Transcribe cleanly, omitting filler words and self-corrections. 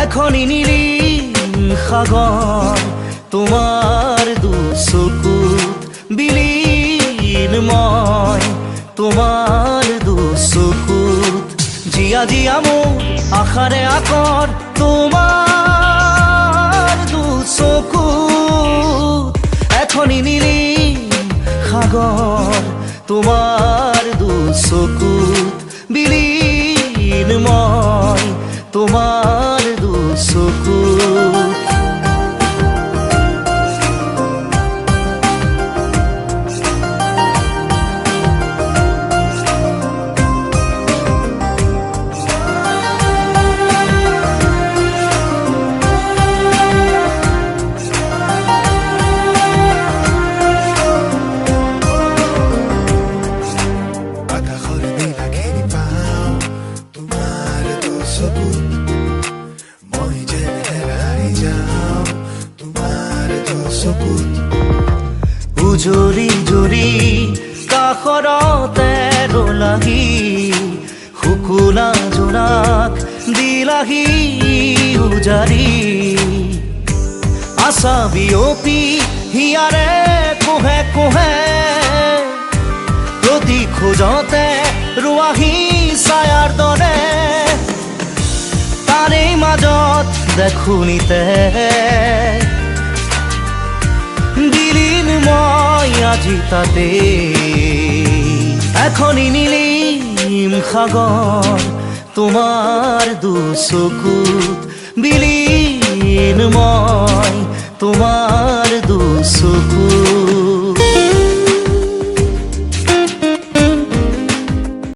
এখনি নীলিম সাগর তোমার দুচকুত বিলীনময় তোমার দুচকুত জিয়া জিয়া মোৰ আশাৰে আকৰ তোমাৰ দুচকুত এখনি নীলিম সাগৰ তোমাৰ দুচকুত বিলীনময় তোমার দুচকুত জৰি জৰি কাষৰতে ৰলাহি শুকুলা জোনাক দিলাহি উজাৰি আশা বিয়পি হিয়াৰে কোহে কোহে প্ৰতি খোজতে ৰোৱাহি ছায়াৰ দৰে তাৰে মাজত দেখোনিতে বিলীনময় আজি তাতে এখনি নীলিম সাগৰ তোমাৰ দুচকুত বিলীনময় তোমাৰ